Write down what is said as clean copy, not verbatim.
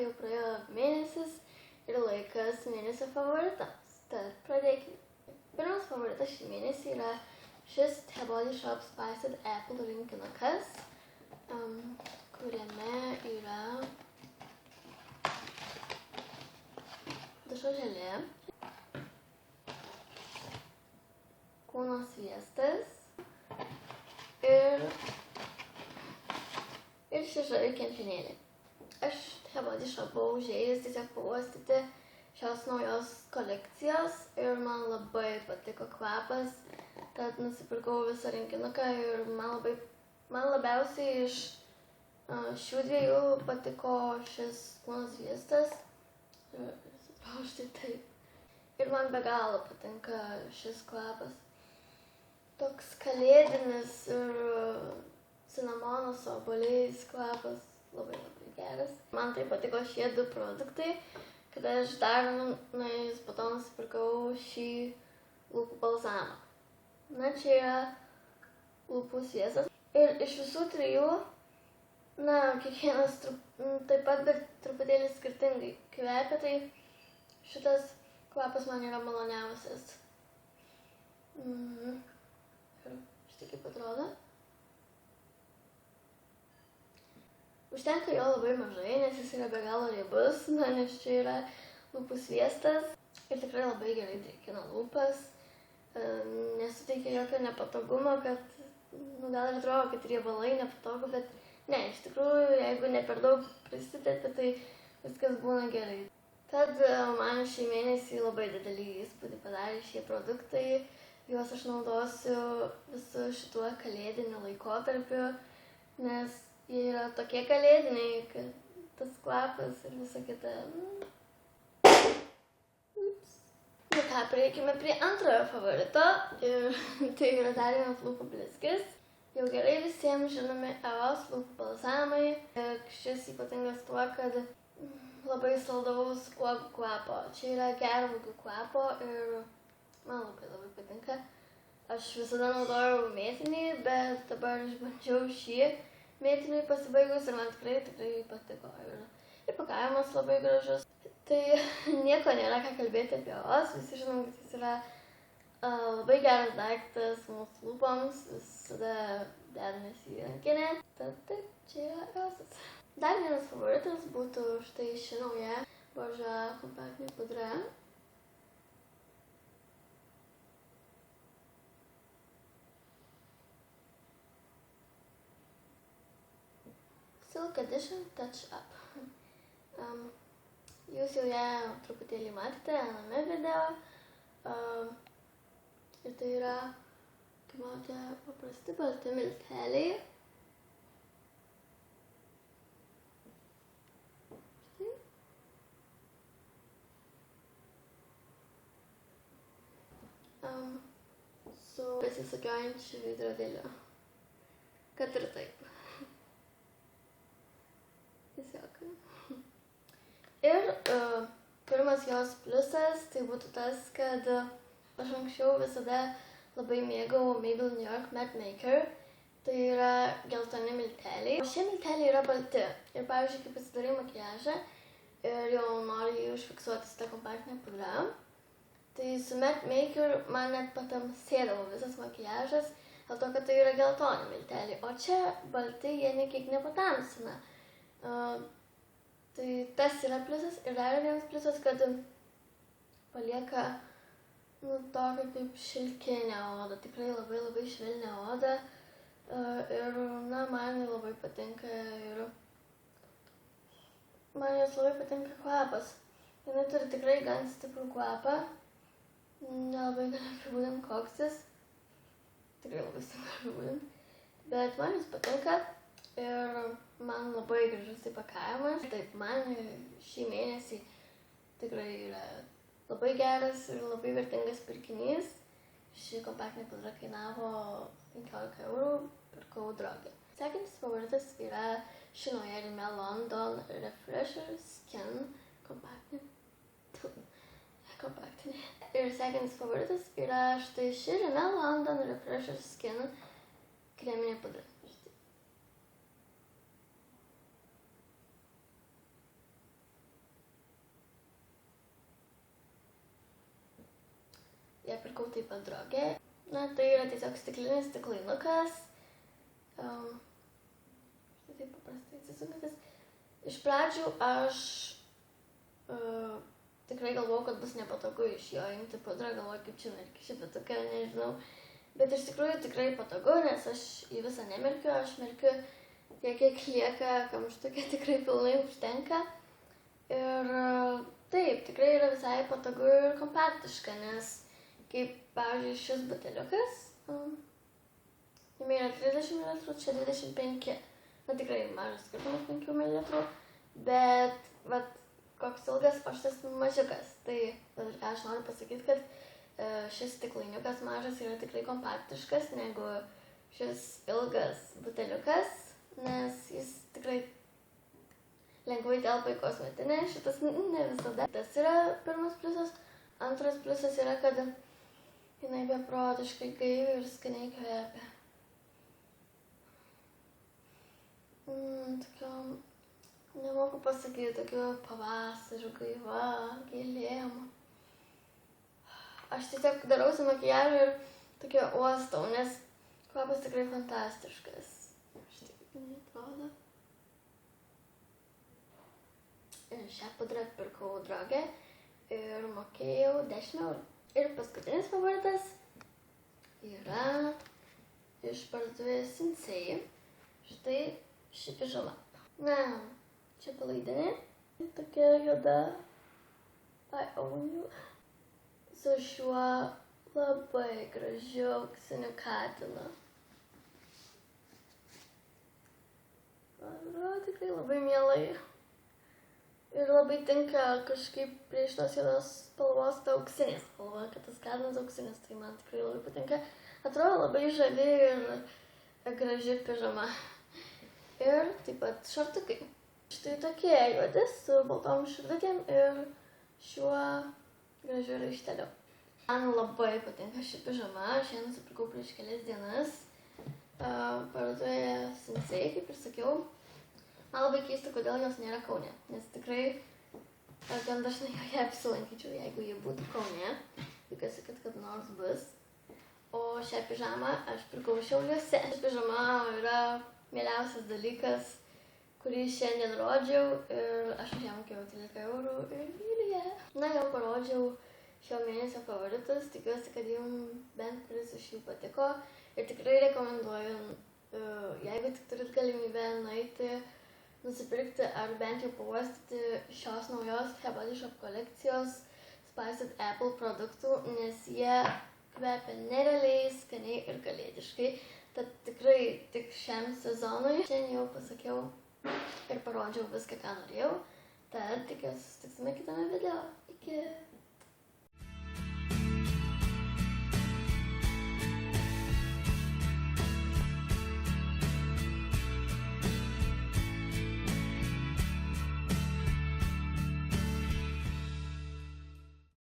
jau praėjo mėnesis ir laikas mėnesio favoritams. Tad pradėkime. Pirmas favoritas šį mėnesį yra šis The Body Shop Spiced Apple rinkinukas, kuriame yra dušo želė, kūno sviestas ir šie žali kempinėliai. Aš The Body Shop buvau užėjus tiesiog pauostyti šios naujos kolekcijos ir man labai patiko kvapas, tad nusipirkau visą rinkinuką ir man labiausiai iš šių dviejų patiko šis kūno sviestas. Štai taip. Ir man be galo patinka šis kvapas. Toks kalėdinis ir cinamono su obuoliais kvapas, labai geras. Man tai patiko šie du produktai, kad aš dar nuėjus po to nusipirkau šį lūpų balzamą. Na, čia yra lūpų sviestas. Ir iš visų trijų, kiekvienas taip pat, bet truputėlį skirtingai kvepia, tai šitas kvapas man yra maloniausias. Ir štai kaip atrodo. Užtenka jo labai mažai, nes jis yra be galo riebus, nes čia yra lūpų sviestas ir tikrai labai gerai drėkina lūpas. Nesuteikia jokio nepatogumo, kad, gal ir atrodo, kad riebalai nepatogu, bet ne, iš tikrųjų, jeigu ne per daug prisidėti, tai viskas būna gerai. Tad man šį mėnesį labai didelį įspūdį padarė šie produktai. Juos aš naudosiu visu šituo kalėdiniu laikotarpiu, nes jie yra tokie kalėdiniai, kad tas kvapas ir visa kita. Prieikime prie antrojo favorito. Ir tai yra dar vienas lūpų blizgis. Jau gerai visiems žinomi Eos lūpų balzamai. Šis ypatingas tuo, kad labai saldaus uogų kvapo. Čia yra gervuogių kvapo ir man labai patinka. Aš visada naudojau mėtinį, bet dabar išbandžiau šį mėtiniui pasibaigus ir man tikrai patiko. Ir pakavimas labai gražus. Tai nieko nėra ką kalbėti apie Eos. Visi žinom, kad jis yra labai geras daiktas mūsų lūpoms. Visada dedamės į rankinę. Tad taip, čia yra Eosas. Dar vienas favoritas būtų štai ši nauja Bourjois kompaktinė pudra. Silk Edition Touch Up. Jūs jau ją truputėlį matėte aname video. Ir tai yra, kaip matote, paprasti balti milteliai. Su besisukiojančiu veidrodėliu. Kad ir taip. Tiesiog. Ir pirmas jos pliusas tai būtų tas, kad aš anksčiau visada labai mėgau Maybelline New York Matte Maker. Tai yra geltoni milteliai. O šie milteliai yra balti. Ir pavyzdžiui, kai pasidarai makiažą ir jau nori jį užfiksuoti su ta kompaktinė pudra, tai su Matte Maker man net patamsėdavo visas makiažas, dėl to, kad tai yra geltoni milteliai. O čia balti jie nekiek nepatamsina. Tai tas yra pliusas. Ir dar vienas pliusas, kad palieka tokią kaip šilkinę odą. Tikrai labai švelnią odą. Ir man labai patinka ir man jos labai patinka kvapas. Jinai turi tikrai gan stiprų kvapą. Nelabai galiu apibūdinti koks jis. Tikrai labai sunku apibūdinti. Bet man jis patinka. Ir man labai gražus įpakavimas. Taip, man šį mėnesį tikrai yra labai geras ir labai vertingas pirkinys. Ši kompaktinė pudra kainavo 15 €, pirkau Drogė. Sekantis favoritas yra ši nauja Rimmel London Refresher Skin kompaktinė. Ir sekantis favoritas yra štai ši Rimmel London Refresher Skin kreminė pudra. ją pirkau taip pat Drogė. Na, tai yra tiesiog stiklinis stiklainukas. Štai taip paprastai atsisukantis. Iš pradžių aš tikrai galvojau, kad bus nepatogu iš jo imti pudrą, galvoju, kaip čia merkiu šepetuką, nežinau. Bet iš tikrųjų tikrai patogu, nes aš į visą nemerkiu, aš merkiu tiek, kiek lieka, kamštukė tikrai pilnai užtenka. Ir taip, tikrai yra visai patogu ir kompaktiška, nes kaip, pavyzdžiui, šis buteliukas, jame yra 30 ml, čia 25, na tikrai mažas skirtumas 5 ml, bet, vat, koks ilgas, o šitas mažiukas. Tai aš noriu pasakyti, kad šis stiklainiukas mažas yra tikrai kompaktiškas negu šis ilgas buteliukas, nes jis tikrai lengvai telpa į kosmetinę, šitas ne visada. Tas yra pirmas pliusas. Antras pliusas yra, kad jinai beprotiškai gaivi ir skaniai kvepia. Tokiom, nemoku pasakyti, tokiu pavasariu gaiva, gėlėm. Aš tiesiog darausi makiažą ir tokia uostau, nes kvapas tikrai fantastiškas. Štai kaip jinai atrodo. Šią pudrą pirkau Drogė ir mokėjau 10 eurų. Ir paskutinis favoritas yra iš parduotuvės Sensei. Štai ši pižama. Na, čia palaidinė. Tokia juoda. I own you. Su šiuo labai gražiu auksiniu katinu. Tikrai labai mielai. Ir labai tinka kažkaip prie šitos juodos spalvos ta auksinė spalva, kad tas katinas auksinis, tai man tikrai labai patinka. Atrodo labai žavi ir graži pižama. Ir taip pat šortukai. Štai tokie juodi su baltom širdutėm ir šiuo gražiu raišteliu. Man labai patinka ši pižama, aš ją nusipirkau prieš kelias dienas. Parduotuvėje Sensei, kaip ir sakiau. Man labai keista, kodėl jos nėra Kaune, nes tikrai gan dažnai joje apsilankyčiau, jeigu ji būtų Kaune. Tikiuosi, kad kada nors bus. O šią pižamą aš pirkau Šiauliuose. Ši pižama yra mieliausias dalykas, kurį šiandien rodžiau ir aš už ją mokėjau 13 eurų ir myliu ją. Na, jau parodžiau šio mėnesio favoritus, tikiuosi, kad jums bent kuris iš jų patiko ir tikrai rekomenduoju, jeigu tik turit galimybę nueiti, nusipirkti ar bent jau pauostyti šios naujos Her Body Shop kolekcijos Spiced Apple produktų, nes jie kvepia nerealiai, skaniai ir kalėdiškai. Tad tikrai tik šiam sezonui. Šiandien jau pasakiau ir parodžiau viską, ką norėjau. Tad tikiuosi susitiksime kitame video. Iki!